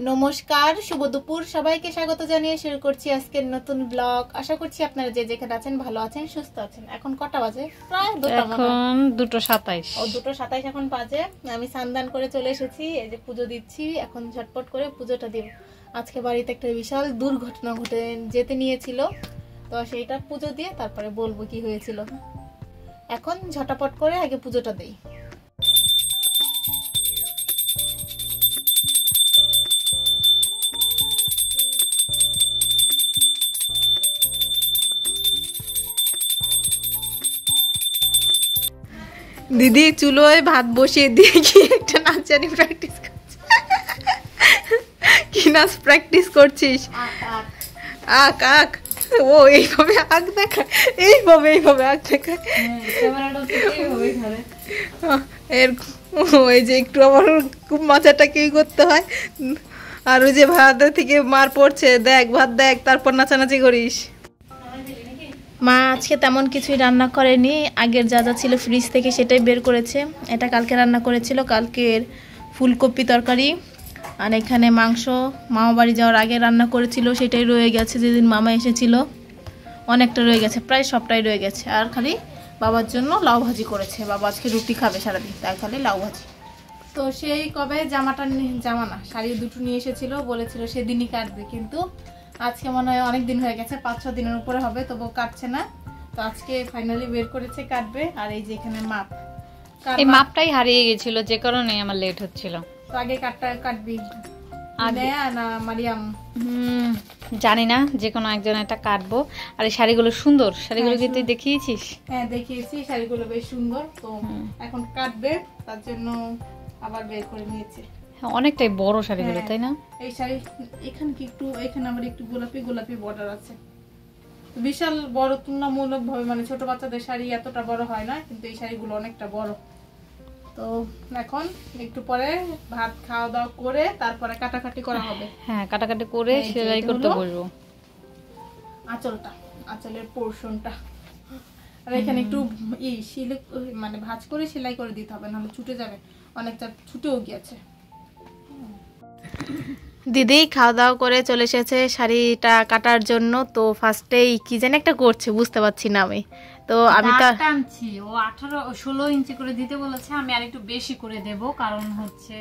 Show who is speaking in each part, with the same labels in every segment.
Speaker 1: নমস্কার, শুভ দুপুর সবাইকে স্বাগত জানিয়ে শুরু করছি আজকের নতুন ব্লগ। আশা করছি আপনারা যে যেখানে আছেন ভালো আছেন, সুস্থ আছেন। এখন কটা বাজে? প্রায়
Speaker 2: 2:27।
Speaker 1: ও 2:27 এখন বাজে। আমি স্নান করে চলে এসেছি, এই যে পুজো দিচ্ছি। এখন ঝটপট করে পুজোটা দিব। আজকে বাড়িতে একটা বিশাল দুর্ঘটনা ঘটে যেতে নিয়েছিল, তো সেইটা পুজো দিয়ে তারপরে বলবো কি হয়েছিল। এখন ঝটাপট করে আগে পুজোটা দেই। দিদি চুলোয় ভাত বসিয়ে দিয়ে কি একটা নাচ জানি প্র্যাকটিস করছে। কি নাচ প্র্যাকটিস করছিস? আক আক। ও এইভাবে আক দেখা, এইভাবে আক দেখা। এর ওই যে একটু আবার খুব মাথাটাকে করতে হয়। আর ওই যে ভাত থেকে মার পড়ছে, দেখ ভাত দেখ, তারপর নাচানাচি করিস। মা আজকে তেমন কিছুই রান্না করেনি, আগের যা যা ছিল ফ্রিজ থেকে সেটাই বের করেছে। এটা কালকে রান্না করেছিল, কালকের ফুলকপি তরকারি। আর এখানে মাংস মামা বাড়ি যাওয়ার আগে রান্না করেছিল, সেটাই রয়ে গেছে। যেদিন মামা এসেছিল অনেকটা রয়ে গেছে, প্রায় সবটাই রয়ে গেছে। আর খালি বাবার জন্য লাউ ভাজি করেছে, বাবা আজকে রুটি খাবে সারাদিন, তাই খালি লাউ ভাজি। তো সেই কবে জামা না শাড়ি দুটো নিয়ে এসেছিল, বলেছিল সেদিনই কাটবে, কিন্তু আজকে মনে হয় অনেক দিন হয়ে গেছে, 5-6 দিনের উপরে হবে, তবুও কাটছে না। তো আজকে ফাইনালি বের করেছে, কাটবে। আর এই যে এখানে মাপ,
Speaker 2: এই মাপটাই হারিয়ে গেছিল, যে কারণে আমার লেট হচ্ছিল।
Speaker 1: তো আগে কাটবি না মারিয়াম?
Speaker 2: জানি না, যে কোনো একজন এটা কাটবো। আর এই শাড়িগুলো সুন্দর, শাড়িগুলো কি তুই দেখিয়েছিস?
Speaker 1: হ্যাঁ দেখিয়েছি, শাড়িগুলো বেশ সুন্দর। তো এখন কাটবে, তার জন্য আবার বের করে নিয়েছে।
Speaker 2: অনেকটাই বড় শাড়িগুলো, তাই না?
Speaker 1: এই শাড়ি এখানে কি একটু, এখানে আবার একটু গোলাপি বর্ডার আছে। বিশাল বড় তুলনামূলক ভাবে, মানে ছোট বাচ্চাদের শাড়ি এতটা বড় হয় না, কিন্তু এই শাড়িগুলো অনেকটা বড়। তো এখন একটু পরে ভাত খাওয়া দাওয়া করে তারপরে কাটাকাটি করা হবে।
Speaker 2: হ্যাঁ, কাটাকাটি করে সেলাই করতে বলবো।
Speaker 1: আঁচলের পোরশনটা, আর এখানে একটু মানে ভাঁজ করে সেলাই করে দিতে হবে, নাহলে ছুটে যাবে। অনেকটা ছুটেও গিয়েছে। দিদি খাওয়া দাওয়া করে চলে এসেছে শাড়িটা কাটার জন্য। তো ফার্স্টেই কি জানি একটা করছে, বুঝতে পারছি না আমি। তো আমি তো
Speaker 2: টানছি, ও 18-16 ইঞ্চি করে দিতে বলেছে, আমি আর একটু বেশি করে দেব, কারণ হচ্ছে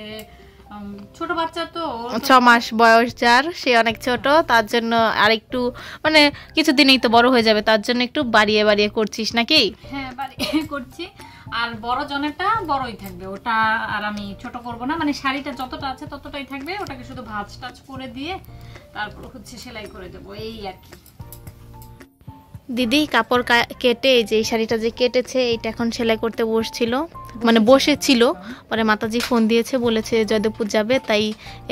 Speaker 2: ছোট বাচ্চা তো
Speaker 1: 6 মাস বয়স যার, সে অনেক ছোট, তার জন্য আর একটু মানে কিছুদিনেই তো বড় হয়ে যাবে, তার জন্য একটু বাড়িয়ে করছিস নাকি?
Speaker 2: হ্যাঁ বাড়িয়ে করছি। আর বড় জনেরটা বড়ই থাকবে, ওটা আর আমি ছোট করব না, মানে শাড়িটা যতটা আছে ততটাই থাকবে, ওটাকে শুধু ভাঁজ টাচ করে দিয়ে তারপর হচ্ছে সেলাই করে দেবো, এই আর কি।
Speaker 1: দিদি কাপড় কেটে, যে শাড়িটা যে কেটেছে এইটা এখন সেলাই করতে বসেছিল। পরে মাতাজি ফোন দিয়েছে, বলেছে জয়দেবপুর যাবে, তাই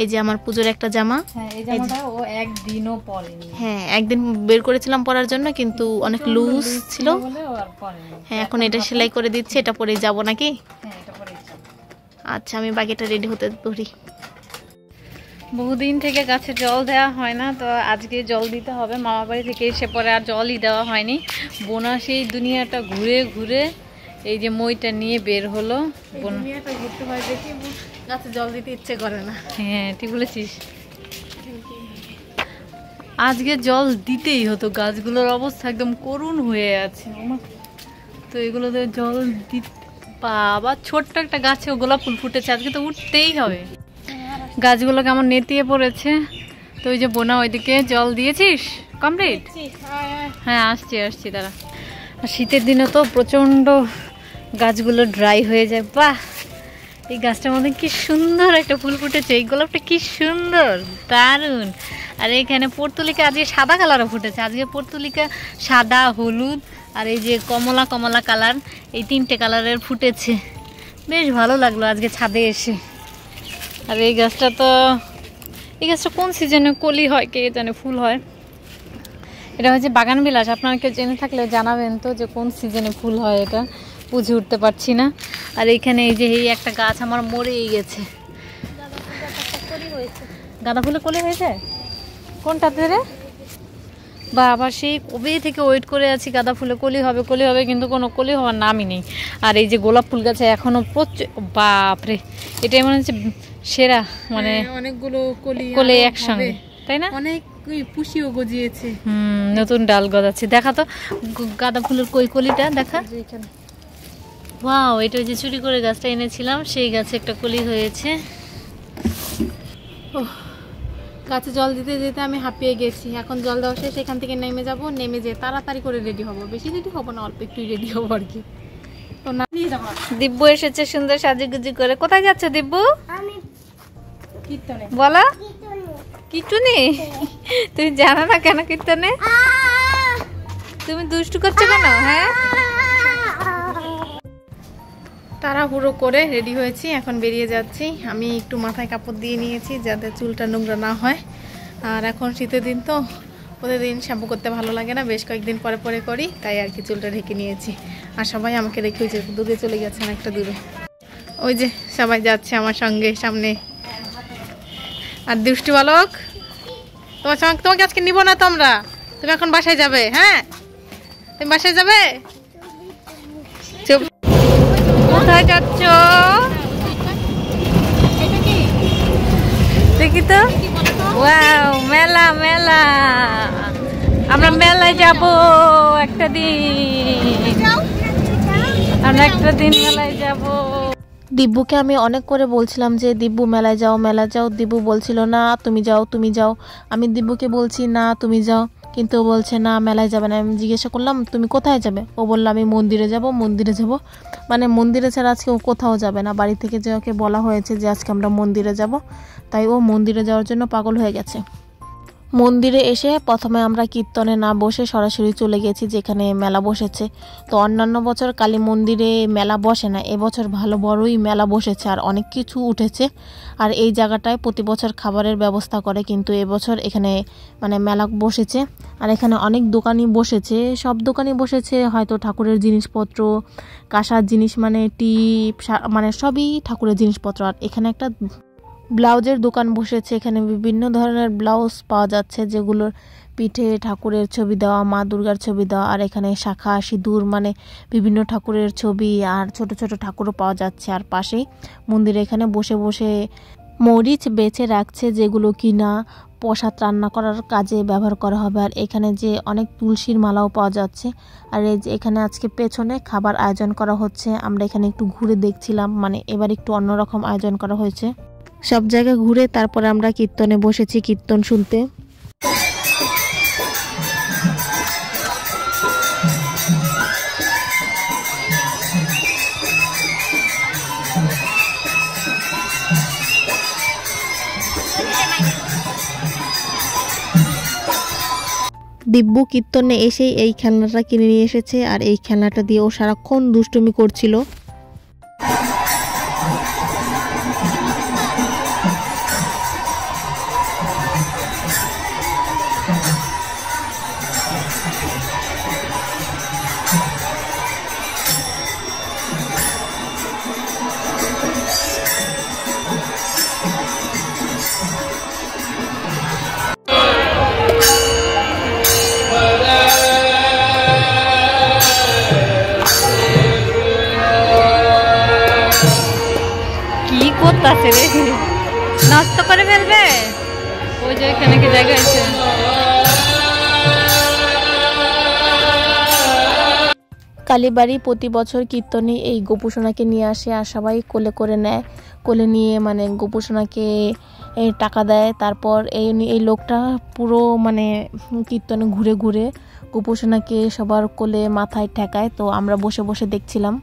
Speaker 1: এই যে আমার পুজোর একটা জামা।
Speaker 2: হ্যাঁ, এই জামাটা ও একদিনও পরেনি।
Speaker 1: হ্যাঁ, একদিন বের করেছিলাম পরার জন্য, কিন্তু অনেক লুজ ছিল। হ্যাঁ, এখন এটা সেলাই করে দিচ্ছে, এটা পরে যাব নাকি?
Speaker 2: হ্যাঁ, এটা পরে যাব।
Speaker 1: আচ্ছা, আমি বাকিটা রেডি হতে ধরি।
Speaker 2: বহুদিন থেকে গাছে জল দেওয়া হয় না, তো আজকে জল দিতে হবে। মামা বাড়ি থেকে এসে পরে আর জলই দেওয়া হয়নি। বোনা সেই দুনিয়াটা ঘুরে ঘুরে এই যে মইটা নিয়ে বের হলো।
Speaker 1: দুনিয়াটা ঘুরতে হয় দেখি গাছে জল দিতে ইচ্ছে করে না।
Speaker 2: হ্যাঁ ঠিক বলেছিস, আজকে জল দিতেই হতো, গাছগুলোর অবস্থা একদম করুণ হয়ে আছে। তো এগুলোতে জল দিতে, বাবা ছোট্ট একটা গাছে গোলাপ ফুল ফুটেছে, আজকে তো উঠতেই হবে। গাছগুলো কেমন নেতিয়ে পড়েছে। তো ওই যে বোনা ওইদিকে জল দিয়েছিস কমপ্লিট? হ্যাঁ আসছি দাঁড়া। শীতের দিনে তো প্রচণ্ড গাছগুলো ড্রাই হয়ে যায়। বাহ, এই গাছটার মধ্যে কি সুন্দর একটা ফুল ফুটেছে, এই গোলাপটা কি সুন্দর, দারুণ। আর এখানে পর্তুলিকা আজকে সাদা কালারও ফুটেছে, আজকে পর্তুলিকা সাদা, হলুদ আর এই যে কমলা কালার, এই 3টে কালারের ফুটেছে। বেশ ভালো লাগলো আজকে ছাদে এসে। আর এই গাছটা কোন সিজনে কলি হয় কে জানে, ফুল হয়। এটা হচ্ছে বাগান বিলাস, আপনারা কেউ জেনে থাকলে জানাবেন তো যে কোন সিজনে ফুল হয়, এটা বুঝে উঠতে পারছি না। আর এখানে এই যে এই একটা গাছ আমার মরেই গেছে, গাঁদা ফুলে কলি হয়েছে। কোনটাতে রে? বা আবার সেই কবে থেকে ওয়েট করে আছি গাঁদা ফুলে কলি হবে কিন্তু কোনো কলি হওয়ার নামই নেই। আর এই যে গোলাপ ফুল গাছে এখনো প্রচুর, বাপরে এটাই মনে হচ্ছে সেরা, মানে
Speaker 1: অনেকগুলো
Speaker 2: কলি একসঙ্গে, তাই না?
Speaker 1: অনেক পুষিও গজিয়েছে।
Speaker 2: নতুন ডাল গজাচ্ছে। দেখা তো গাঁদা ফুলের কই কলিটা দেখা। ওয়াও, এটা ওই যে চুরি করে গাছটা এনেছিলাম সেই গাছে একটা কলি হয়েছে।
Speaker 1: গাছে জল দিতে যেতে আমি হাঁপিয়ে গেছি। এখন জল দেওয়া শেষ, এখান থেকে নেমে যাব, নেমে যেয়ে তাড়াতাড়ি করে রেডি হব। বেশি রেডি হব না, অল্প একটু রেডি হবো আর কি। তো না নিয়ে যাবো।
Speaker 2: দিব্যু এসেছে সুন্দর সাজুগুজু করে। কোথায় যাচ্ছ দিব্যু?
Speaker 1: কীর্তনে।
Speaker 2: বলো। কীর্তনে? তুমি জানো না কেন কীর্তনে? তুমি দুষ্টু করছো কেন? হ্যাঁ,
Speaker 1: তাড়াহুড়ো করে রেডি হয়েছি, এখন বেরিয়ে যাচ্ছি। আমি একটু মাথায় কাপড় দিয়ে নিয়েছি যাতে চুলটা নোংরা না হয়। আর এখন শীতের দিন তো প্রতিদিন শ্যাম্পু করতে ভালো লাগে না, বেশ কয়েকদিন পরে পরে করি, তাই আর কি চুলটা ঢেকে নিয়েছি। আর সবাই আমাকে রেখে ওই যে দূরে চলে গেছে, অনেকটা দূরে। ওই যে সবাই যাচ্ছে আমার সঙ্গে সামনে। আর দুষ্টু বালক, তোমার সঙ্গে তোমাকে আজকে নিব না তো আমরা, তুমি এখন বাসায় যাবে। হ্যাঁ, তুমি বাসায় যাবে। চুপ।
Speaker 2: কোথায় যাচ্ছ? দেখি তো। ওয়াও, মেলা মেলা, আমরা মেলায় যাব একটা দিন, আমরা একটা দিন মেলায় যাব।
Speaker 1: দিব্যুকে আমি অনেক করে বলছিলাম যে দিব্যু মেলায় যাও মেলায় যাও, দিব্যু বলছিল না তুমি যাও তুমি যাও। আমি দিব্যুকে বলছি না তুমি যাও, কিন্তু ও বলছে না মেলায় যাবে না। আমি জিজ্ঞাসা করলাম তুমি কোথায় যাবে? ও বললো আমি মন্দিরে যাব মন্দিরে যাব। মানে মন্দিরে ছাড়া আজকে ও কোথাও যাবে না। বাড়ি থেকে যে ওকে বলা হয়েছে যে আজকে আমরা মন্দিরে যাব, তাই ও মন্দিরে যাওয়ার জন্য পাগল হয়ে গেছে। মন্দিরে এসে প্রথমে আমরা কীর্তনে না বসে সরাসরি চলে গেছি যেখানে মেলা বসেছে। তো অন্যান্য বছর কালী মন্দিরে মেলা বসে না, এবছর ভালো বড়ই মেলা বসেছে আর অনেক কিছু উঠেছে। আর এই জায়গাটায় প্রতি বছর খাবারের ব্যবস্থা করে, কিন্তু এবছর এখানে মানে মেলা বসেছে। আর এখানে অনেক দোকানই বসেছে, সব দোকানই বসেছে, হয়তো ঠাকুরের জিনিসপত্র, কাঁসার জিনিস, মানে টিপ, মানে সবই ঠাকুরের জিনিসপত্র। আর এখানে একটা ব্লাউজের দোকান বসেছে, এখানে বিভিন্ন ধরনের ব্লাউজ পাওয়া যাচ্ছে যেগুলোর পিঠে ঠাকুরের ছবি দেওয়া, মা দুর্গার ছবি দেওয়া। আর এখানে শাখা সিঁদুর, মানে বিভিন্ন ঠাকুরের ছবি আর ছোট ছোট ঠাকুরও পাওয়া যাচ্ছে। আর পাশেই মন্দিরে এখানে বসে বসে মরিচ বেছে রাখছে যেগুলো কিনা প্রসাদ রান্না করার কাজে ব্যবহার করা হবে। আর এখানে যে অনেক তুলসীর মালাও পাওয়া যাচ্ছে। আর এই যে এখানে আজকে পেছনে খাবার আয়োজন করা হচ্ছে, আমরা এখানে একটু ঘুরে দেখছিলাম, মানে এবার একটু অন্যরকম আয়োজন করা হয়েছে। সব জায়গায় ঘুরে তারপরে আমরা কীর্তনে বসেছি কীর্তন শুনতে। দিব্যু কীর্তনে এসেই এই খেলনাটা কিনে নিয়ে এসেছে, আর এই খেলনাটা দিয়ে ও সারাক্ষণ দুষ্টুমি করছিল।
Speaker 2: করতেছে রে, নষ্ট করে ফেলবে। ওই যে এখানে কি জায়গা আছে।
Speaker 1: কালীবাড়ি প্রতি বছর কীর্তনে এই গোপুসোনাকে নিয়ে আসে আর সবাই কোলে করে নেয়। কোলে নিয়ে মানে গোপুসোনাকে টাকা দেয়। তারপর এই লোকটা পুরো মানে কীর্তনে ঘুরে ঘুরে গোপুসোনাকে সবার কোলে মাথায় ঠেকায়। তো আমরা বসে বসে দেখছিলাম।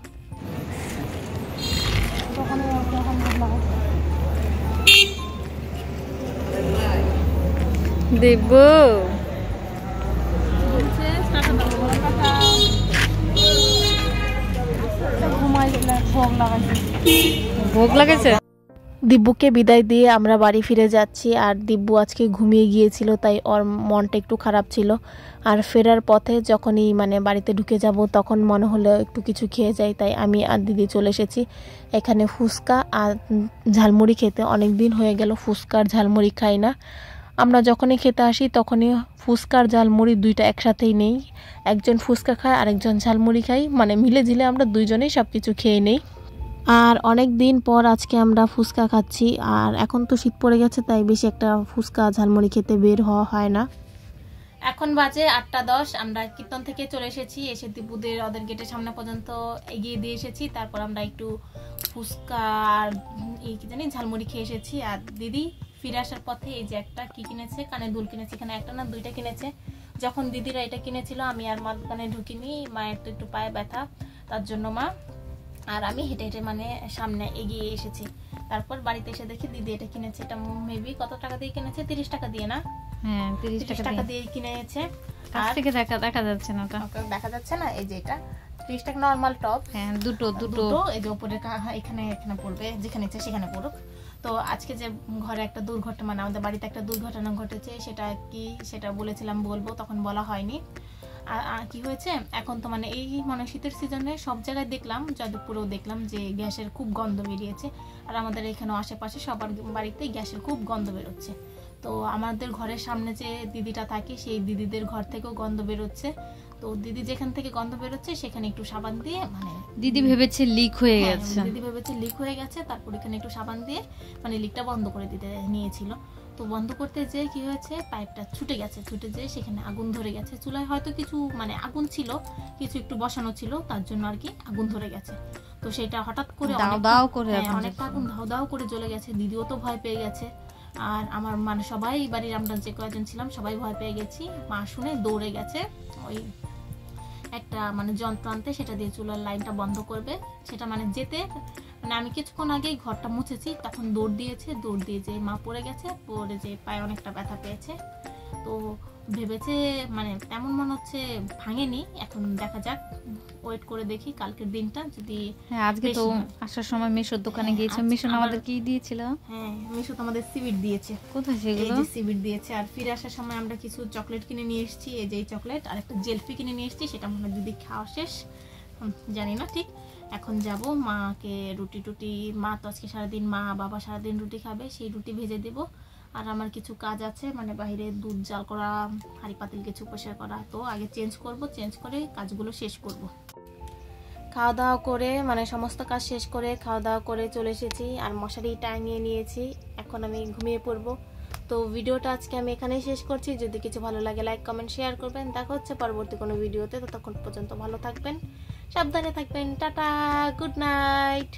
Speaker 2: দেব ভোগ লাগাইছে।
Speaker 1: দিব্যুকে বিদায় দিয়ে আমরা বাড়ি ফিরে যাচ্ছি। আর দিব্যু আজকে ঘুমিয়ে গিয়েছিল, তাই ওর মনটা একটু খারাপ ছিল। আর ফেরার পথে যখনই মানে বাড়িতে ঢুকে যাব তখন মনে হলো একটু কিছু খেয়ে যাই, তাই আমি আর দিদি চলে এসেছি এখানে ফুচকা আর ঝালমুড়ি খেতে। অনেক দিন হয়ে গেল ফুচকা আর ঝালমুড়ি খাই না। আমরা যখনই খেতে আসি তখনই ফুচকার ঝালমুড়ি দুইটা একসাথেই নেই, একজন ফুচকা খায় আরেকজন ঝালমুড়ি খাই, মানে মিলে ঝিলে আমরা দুইজনেই সব কিছু খেয়ে নেই। আর অনেক দিন পর আজকে আমরা ফুচকা খাচ্ছি, আর এখন তো শীত পড়ে গেছে তাই বেশি একটা ফুচকা ঝালমুড়ি খেতে বের হওয়া হয় না। এখন বাজে 8:10, আমরা কীর্তন থেকে চলে এসেছি, এসে দীপুদের ওদের গেটের সামনে পর্যন্ত এগিয়ে দিয়ে এসেছি। তারপর আমরা একটু ফুচকা আর এই কি জানি ঝালমুড়ি খেয়ে এসেছি। আর দিদি ফিরে আসার পথে এই যে একটা কি কিনেছে, কানে দুল কিনেছে, এখানে একটা না দুইটা কিনেছে। যখন দিদিরা এটা কিনেছিল আমি আর মা দোকানে ঢুকিনি, মায়ের তো একটু পায়ে ব্যথা, তার জন্য মা আর আমি হেঁটে হেঁটে মানে সামনে এগিয়ে এসেছি। তারপর বাড়িতে এসে দেখি দিদি এটা কিনেছে, এটা মেবি কত টাকা দিয়ে কিনেছে, 30 টাকা দিয়ে না?
Speaker 2: হ্যাঁ 30
Speaker 1: টাকা দিয়ে কিনেছে।
Speaker 2: কাছ থেকে দেখা যাচ্ছে না, ওটা
Speaker 1: দেখা যাচ্ছে না, এই যে এটা 30 টাকা নরমাল টপ।
Speaker 2: হ্যাঁ দুটো
Speaker 1: এই যে উপরে এখানে পড়বে, যেখানে ইচ্ছে সেখানে পড়ুক। তো আজকে যে ঘরে একটা দুর্ঘটনা, মানে আমাদের বাড়িতে একটা দুর্ঘটনা ঘটেছে, সেটা কি সেটা বলেছিলাম বলবো, তখন বলা হয়নি। আর কি হয়েছে, এখন তো মানে এই মানে শীতের সিজনে সব জায়গায় দেখলাম, যাদবপুরেও দেখলাম যে গ্যাসের খুব গন্ধ বেরিয়েছে। আর আমাদের এখানে আশেপাশে সবার বাড়িতেই গ্যাসের খুব গন্ধ বেরোচ্ছে। তো আমাদের ঘরের সামনে যে দিদিটা থাকে সেই দিদিদের ঘর থেকেও গন্ধ বেরোচ্ছে। তো দিদি যেখান থেকে গন্ধ বেরোচ্ছে সেখানে একটু সাবান দিয়ে, মানে
Speaker 2: দিদি ভেবেছে লিক হয়ে গেছে,
Speaker 1: দিদি ভেবেছে লিক হয়ে গেছে, তারপর এখানে একটু সাবান দিয়ে মানে লিকটা বন্ধ করে দিতে নিয়েছিল। তো বন্ধ করতে যে কি হয়েছে, পাইপটা ছুটে গেছে, ছুটে যেয়ে সেখানে আগুন ধরে গেছে। চুলায় হয়তো কিছু মানে আগুন ছিল, কিছু একটু বসানো ছিল, তার জন্য আর কি আগুন ধরে গেছে। তো সেটা হঠাৎ করে অনেকটা আগুন দাও দাও করে জ্বলে গেছে। দিদিও তো ভয় পেয়ে গেছে, আর আমার মানে সবাই বাড়ির আমরা যে কয়েকজন ছিলাম সবাই ভয় পেয়ে গেছি। মা শুনে দৌড়ে গেছে ওই একটা মানে যন্ত্র আনতে, সেটা দিয়ে চুলার লাইনটা বন্ধ করবে। সেটা মানে যেতে মানে আমি কিছুক্ষণ আগেই ঘরটা মুছেছি, তখন দৌড় দিয়ে যে মা পড়ে গেছে, পড়ে যে পায়ে অনেকটা ব্যথা পেয়েছে। তো ভেবেছে মানে এমন মনে হচ্ছে ভাঙেনি, এখন দেখা যাক, ওয়েট করে দেখি কালকের দিনটা যদি।
Speaker 2: হ্যাঁ আজকে তো আসার সময় মিশোর দোকানে গিয়েছিলাম, মিশো আমাদের কি দিয়েছিল?
Speaker 1: হ্যাঁ মিশো তো আমাদের সিবিট দিয়েছে।
Speaker 2: কোথায় সেগুলো?
Speaker 1: এই যে সিবিট দিয়েছে। আর ফিরে আসার সময় আমরা কিছু চকলেট কিনে নিয়ে এসেছি, এই যে চকলেট, আর একটা জেলফি কিনে নিয়ে এসেছি, সেটা মনে যদি খাওয়া শেষ জানি না ঠিক। এখন যাব মাকে রুটি মা তো আজকে সারাদিন, মা বাবা সারাদিন রুটি খাবে, সেই রুটি ভেজে দেব। আর আমার কিছু কাজ আছে, মানে বাইরে দুধ জাল করা, হাঁড়ি পাতিল কিছু পরিষ্কার করা, তো আগে চেঞ্জ করে কাজগুলো শেষ করব। খাওয়া দাওয়া করে মানে সমস্ত কাজ শেষ করে খাওয়া দাওয়া করে চলে এসেছি, আর মশারি টাঙিয়ে নিয়েছি, এখন আমি ঘুমিয়ে পড়ব। তো ভিডিওটা আজকে আমি এখানেই শেষ করছি। যদি কিছু ভালো লাগে লাইক কমেন্ট শেয়ার করবেন। দেখা হচ্ছে পরবর্তী কোনো ভিডিওতে, ততক্ষণ পর্যন্ত ভালো থাকবেন, সাবধানে থাকবেন, টাটা, গুড নাইট।